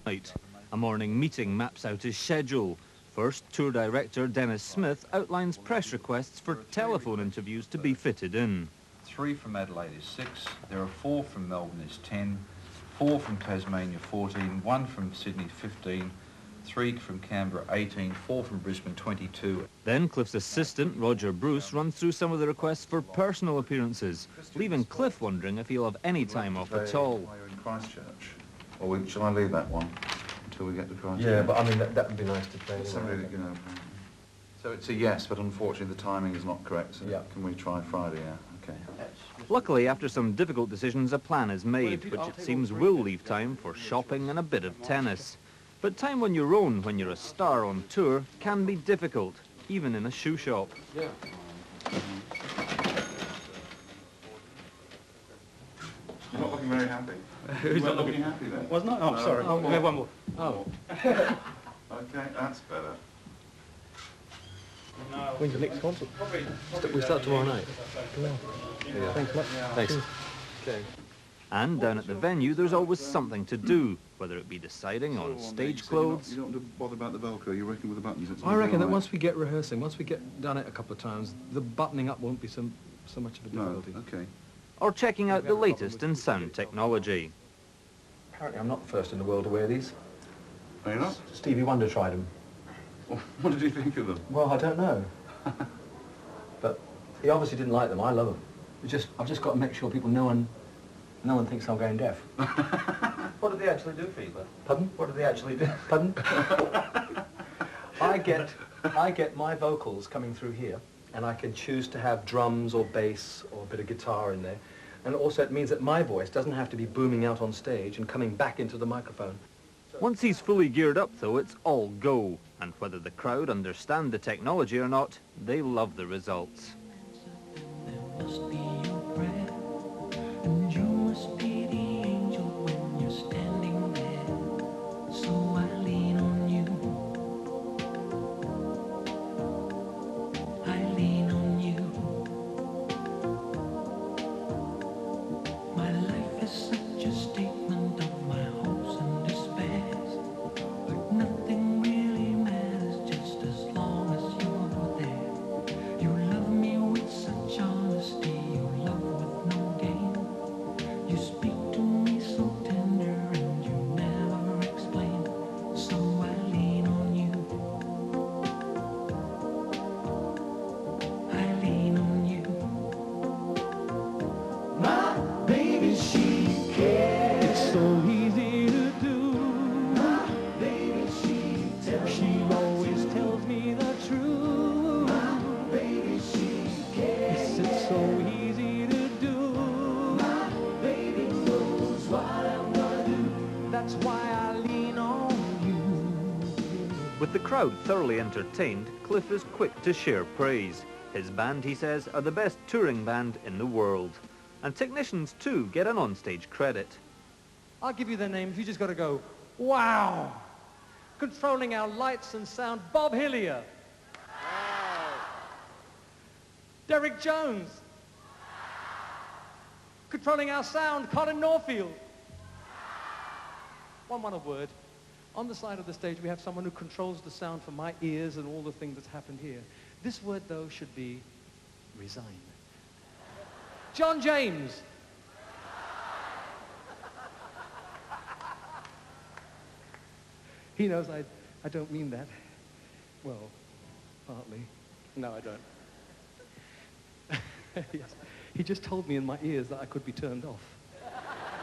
A morning meeting maps out his schedule. First, tour director Dennis Smith outlines press requests for telephone interviews to be fitted in. 3 from Adelaide is 6, there are 4 from Melbourne is 10, 4 from Tasmania 14, 1 from Sydney 15, 3 from Canberra 18, 4 from Brisbane 22. Then Cliff's assistant, Roger Bruce, runs through some of the requests for personal appearances, leaving Cliff wondering if he'll have any time off at all. While you're in Christchurch, or shall I leave that one until we get to Christchurch? Yeah, but I mean, that would be nice to play. So it's a yes, but unfortunately the timing is not correct, so yeah. Can we try Friday? Yeah, okay. Luckily, after some difficult decisions, a plan is made, which it seems will leave time for shopping and a bit of tennis. But time on your own when you're a star on tour can be difficult, even in a shoe shop. Yeah. You're not looking very happy. Who's not looking happy then? Wasn't I? Oh, sorry. Oh, We have one more. Oh. Okay, that's better. When's the next concert? We start tomorrow night. Yeah. Thanks much. Thanks. Okay. And down at the venue, there's always something to do, whether it be deciding on stage clothes. You don't have to bother about the Velcro, you reckon with the buttons it's I reckon that all right? once we get rehearsing, once we get done it a couple of times, the buttoning up won't be so much of a No, difficulty. okay. Or checking out the latest in sound technology. Apparently I'm not the first in the world to wear these. Are you not? Stevie Wonder tried them. What did you think of them? Well, I don't know. But he obviously didn't like them. I love them. I've just got to make sure people no one thinks I'm going deaf. What do they actually do for you, though? Pardon? What do they actually do? Pardon? I get my vocals coming through here, and I can choose to have drums or bass or a bit of guitar in there. And also it means that my voice doesn't have to be booming out on stage and coming back into the microphone. Once he's fully geared up, though, it's all go. And whether the crowd understand the technology or not, they love the results. With the crowd thoroughly entertained, Cliff is quick to share praise. His band, he says, are the best touring band in the world. And technicians, too, get an onstage credit. I'll give you their names. You just got to go, wow. Controlling our lights and sound, Bob Hillier. Wow. Derek Jones. Controlling our sound, Colin Norfield. One word. On the side of the stage, we have someone who controls the sound for my ears and all the things that's happened here. This word, though, should be resign. John James. He knows I don't mean that. Well, partly. No, I don't. Yes. He just told me in my ears that I could be turned off.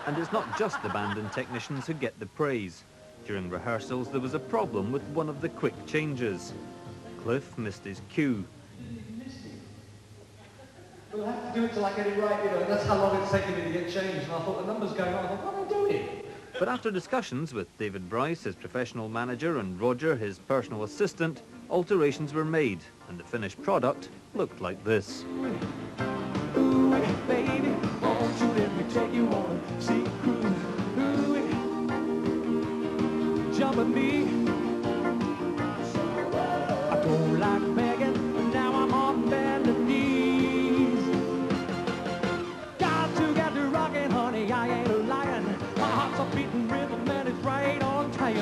And it's not just the band and technicians who get the praise. During rehearsals, there was a problem with one of the quick changes. Cliff missed his cue. We'll have to do it till I get it right, you know. That's how long it's taken me to get changed. And I thought, the number's going on. I thought, what am I doing? But after discussions with David Bryce, his professional manager, and Roger, his personal assistant, alterations were made, and the finished product looked like this. Ooh, baby, won't you let me take you on a sea cruise? Jump at me. I don't like begging, but now I'm on bended knees. Got to get to rockin', honey, I ain't lying. My heart's a beating rhythm and it's right on time.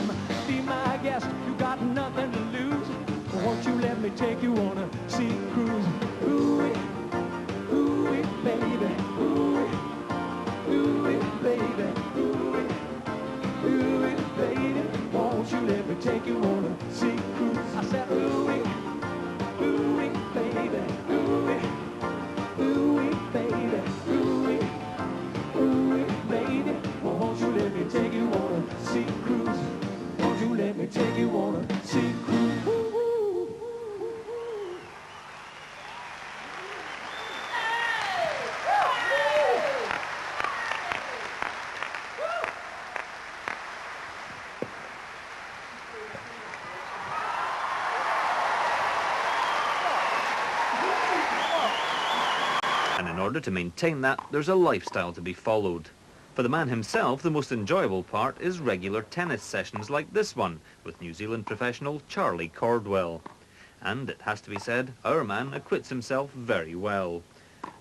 me take you on a sea cruise. Ooh, ooh, baby, ooh, baby, ooh, baby, won't you let me take you on a sea cruise? I said, ooh, baby, ooh, baby, ooh, baby, won't you let me take you on a sea cruise? Won't you let me take you on a sea cruise? And in order to maintain that, there's a lifestyle to be followed. For the man himself, the most enjoyable part is regular tennis sessions like this one with New Zealand professional Charlie Cordwell. And it has to be said, our man acquits himself very well.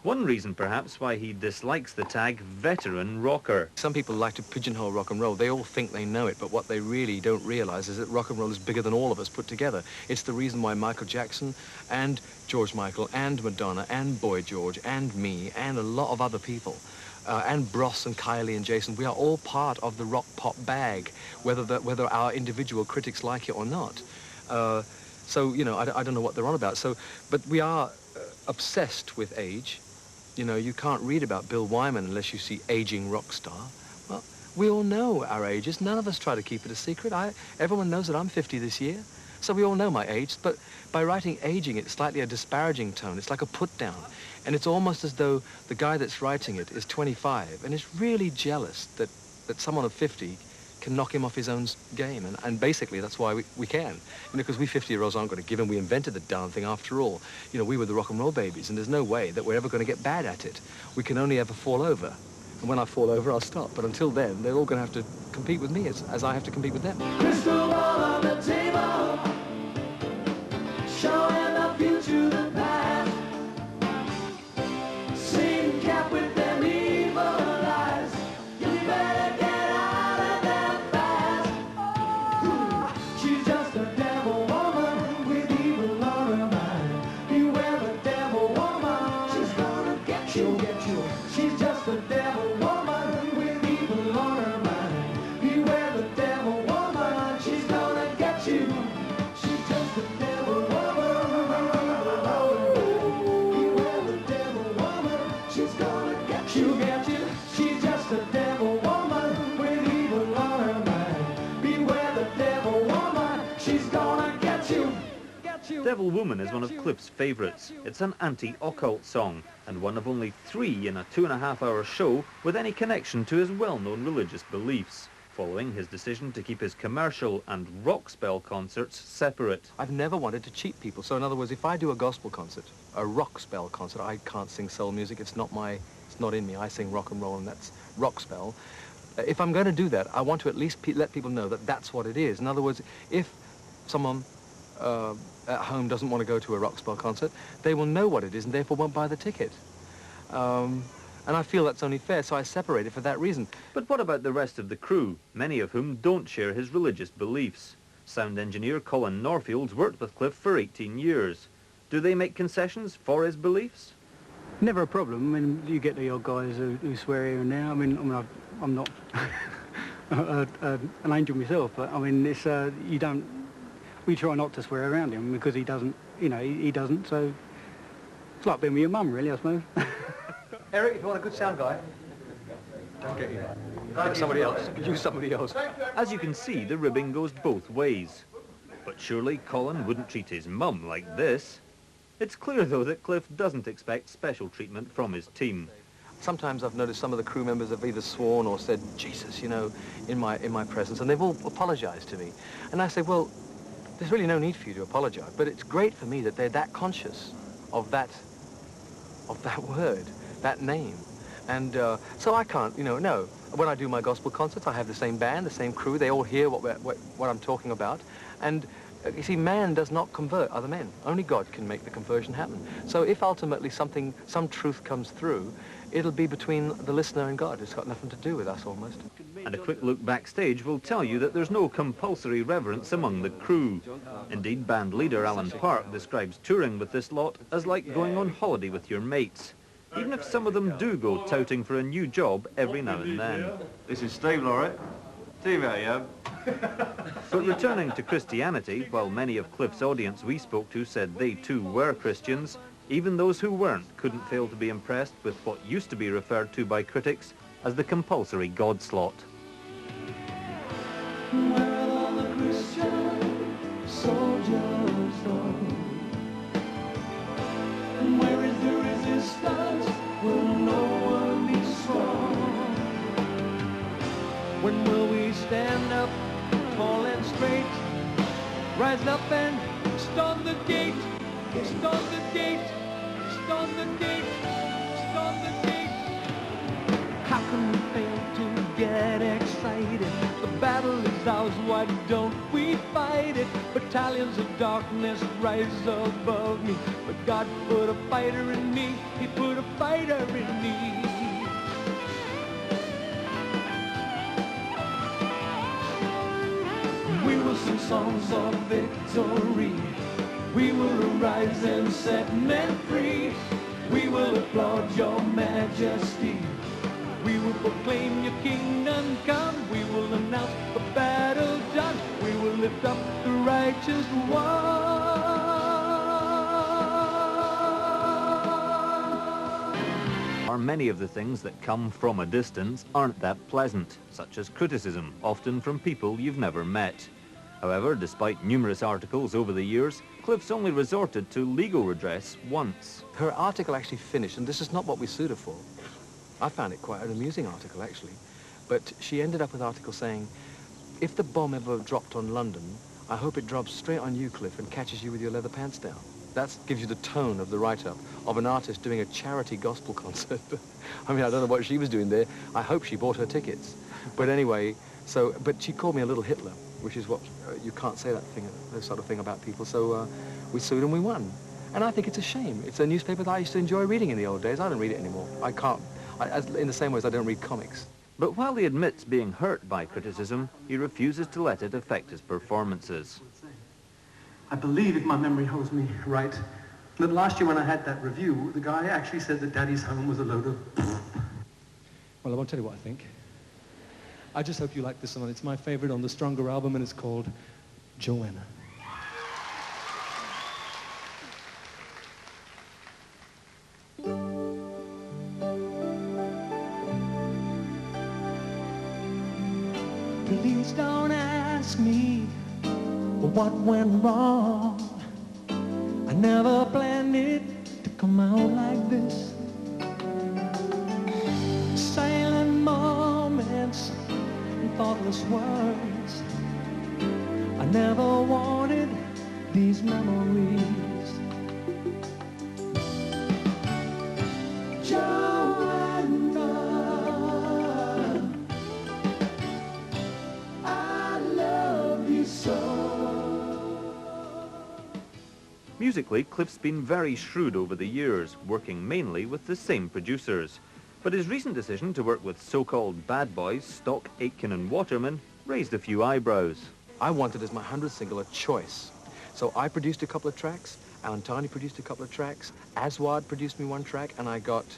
One reason perhaps why he dislikes the tag veteran rocker. Some people like to pigeonhole rock and roll. They all think they know it, but what they really don't realize is that rock and roll is bigger than all of us put together. It's the reason why Michael Jackson and George Michael and Madonna and Boy George and me and a lot of other people and Bros and Kylie and Jason, we are all part of the rock pop bag, whether our individual critics like it or not. So, you know, I don't know what they're on about. So, but we are obsessed with age. You know, you can't read about Bill Wyman unless you see aging rock star. Well, we all know our ages. None of us try to keep it a secret. Everyone knows that I'm 50 this year. So we all know my age, but by writing aging, it's slightly a disparaging tone. It's like a put down. And it's almost as though the guy that's writing it is 25 and is really jealous that someone of 50 can knock him off his own game. And basically, that's why we can. You know, because we 50-year-olds aren't going to give in. We invented the darn thing after all. You know, we were the rock and roll babies, and there's no way that we're ever going to get bad at it. We can only ever fall over. And when I fall over, I'll stop. But until then, they're all going to have to compete with me as I have to compete with them. Crystal ball on the table, showing the future, the past. Same cap with them evil eyes. You better get out of there fast. Oh, she's just a devil woman with evil on her mind. Beware the devil woman, she's gonna get you, get you. She's just a devil woman with evil on her mind. Beware the devil woman, she's gonna get you. She's just a devil woman with evil on her mind. Beware the devil woman, she's gonna get you, get you. She's just a devil woman with evil on her mind. Beware the devil woman, she's gonna get you, get you. Devil Woman is one of Cliff's favourites. It's an anti-occult song, and one of only 3 in a 2.5-hour show with any connection to his well-known religious beliefs, following his decision to keep his commercial and rock spell concerts separate. I've never wanted to cheat people. So in other words, if I do a gospel concert, a rock spell concert, I can't sing soul music. It's not in me. I sing rock and roll, and that's rock spell. If I'm going to do that, I want to at least let people know that that's what it is. In other words, if someone at home doesn't want to go to a rock spell concert, they will know what it is and therefore won't buy the ticket. And I feel that's only fair, so I separate it for that reason. But what about the rest of the crew, many of whom don't share his religious beliefs? Sound engineer Colin Norfield's worked with Cliff for 18 years. Do they make concessions for his beliefs? Never a problem. I mean, you get the odd guys who swear here and there. I mean, I'm not an angel myself, but I mean, it's we try not to swear around him because he doesn't, you know, he doesn't. So it's like being with your mum, really, I suppose. Eric, if you want a good sound guy, Don't get you. Get somebody else. Use somebody else. As you can see, the ribbing goes both ways. But surely Colin wouldn't treat his mum like this. It's clear, though, that Cliff doesn't expect special treatment from his team. Sometimes I've noticed some of the crew members have either sworn or said, Jesus, you know, in my presence, and they've all apologized to me. And I say, well, there's really no need for you to apologize, but it's great for me that they're that conscious of that word, that name. And so I can't, you know, no. When I do my gospel concerts, I have the same band, the same crew. They all hear what I'm talking about. And you see, man does not convert other men. Only God can make the conversion happen. So if ultimately some truth comes through, it'll be between the listener and God. It's got nothing to do with us almost. And a quick look backstage will tell you that there's no compulsory reverence among the crew. Indeed, band leader Alan Park describes touring with this lot as like going on holiday with your mates, even if some of them do go touting for a new job every now and then. This is Steve Laurie. Steve, yeah. But returning to Christianity, while many of Cliff's audience we spoke to said they too were Christians, even those who weren't couldn't fail to be impressed with what used to be referred to by critics as the compulsory God slot. Where are the Christian soldiers gone? And where is the resistance? Will no one be strong? When will we stand up, tall and straight, rise up and storm the gate, storm the gate, storm the gate, storm the gate? How can we fail to get excited? The battle is ours, why don't we fight it? Battalions of darkness rise above me, but God put a fighter in me, He put a fighter in me. We will sing songs of victory. We will arise and set men free. We will applaud your majesty. We will proclaim your kingdom come. We will announce the battle done. We will lift up the righteous one. Many of the things that come from a distance aren't that pleasant, such as criticism, often from people you've never met. However, despite numerous articles over the years, Cliff's only resorted to legal redress once. Her article actually finished, and this is not what we sued her for. I found it quite an amusing article, actually. But she ended up with an article saying, if the bomb ever dropped on London, I hope it drops straight on you, Cliff, and catches you with your leather pants down. That gives you the tone of the write-up of an artist doing a charity gospel concert. I mean, I don't know what she was doing there. I hope she bought her tickets. But anyway, but she called me a little Hitler, which is what, you can't say that sort of thing about people. So we sued and we won. And I think it's a shame. It's a newspaper that I used to enjoy reading in the old days. I don't read it anymore. I can't. In the same way as I don't read comics. But while he admits being hurt by criticism, he refuses to let it affect his performances. I believe, if my memory holds me right, that last year when I had that review, the guy actually said that Daddy's Home was a load of... Well, I won't tell you what I think. I just hope you like this one. It's my favorite on the Stronger album, and it's called Joanna. Please don't ask me what went wrong. I never planned it to come out like this. Silent moments and thoughtless words. I never wanted these memories. Musically, Cliff's been very shrewd over the years, working mainly with the same producers. But his recent decision to work with so-called bad boys, Stock, Aitken and Waterman, raised a few eyebrows. I wanted as my 100th single a choice. So I produced a couple of tracks, Alan Tarney produced a couple of tracks, Aswad produced me one track, and I thought,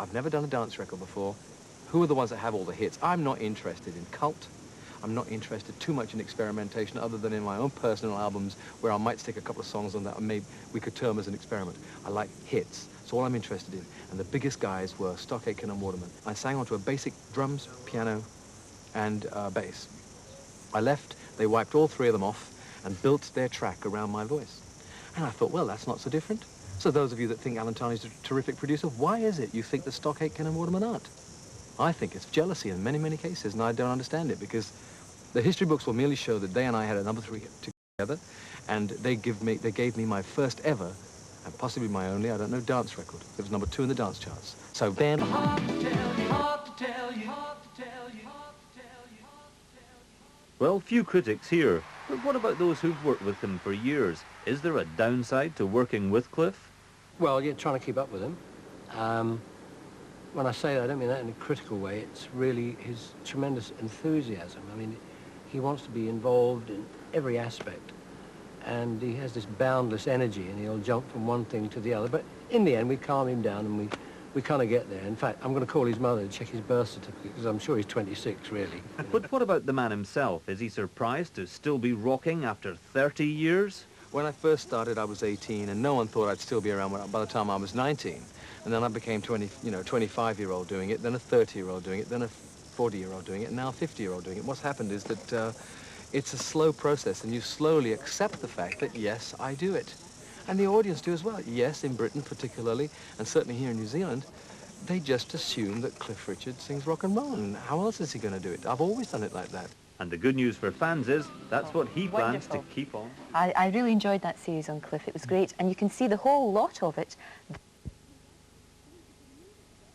I've never done a dance record before. Who are the ones that have all the hits? I'm not interested in cult. I'm not interested too much in experimentation other than in my own personal albums where I might stick a couple of songs on that and maybe we could term as an experiment. I like hits. That's all I'm interested in. And the biggest guys were Stock, Aitken and Waterman. I sang onto a basic drums, piano and bass. I left, they wiped all three of them off and built their track around my voice. And I thought, well, that's not so different. So those of you that think Alan Tarney's a terrific producer, why is it you think that Stock, Aitken and Waterman aren't? I think it's jealousy in many, many cases, and I don't understand it because the history books will merely show that they and I had a number 3 together, and they gave me my first ever, and possibly my only, I don't know, dance record. It was number 2 in the dance charts. So then... Well, few critics here, but what about those who've worked with him for years? Is there a downside to working with Cliff? Well, you're trying to keep up with him. when I say that, I don't mean that in a critical way. It's really his tremendous enthusiasm. I mean, he wants to be involved in every aspect, and he has this boundless energy, and he'll jump from one thing to the other. But in the end, we calm him down, and we kind of get there. In fact, I'm going to call his mother to check his birth certificate, because I'm sure he's 26, really. But what about the man himself? Is he surprised to still be rocking after 30 years? When I first started, I was 18, and no one thought I'd still be around by the time I was 19. And then I became 25-year-old doing it, then a 30-year-old doing it, then a 40-year-old doing it, and now a 50-year-old doing it. What's happened is that it's a slow process, and you slowly accept the fact that, yes, I do it. And the audience do as well. Yes, in Britain particularly, and certainly here in New Zealand, they just assume that Cliff Richard sings rock and roll, and how else is he going to do it? I've always done it like that. And the good news for fans is that's what he plans to keep on. I really enjoyed that series on Cliff. It was great, and you can see the whole lot of it.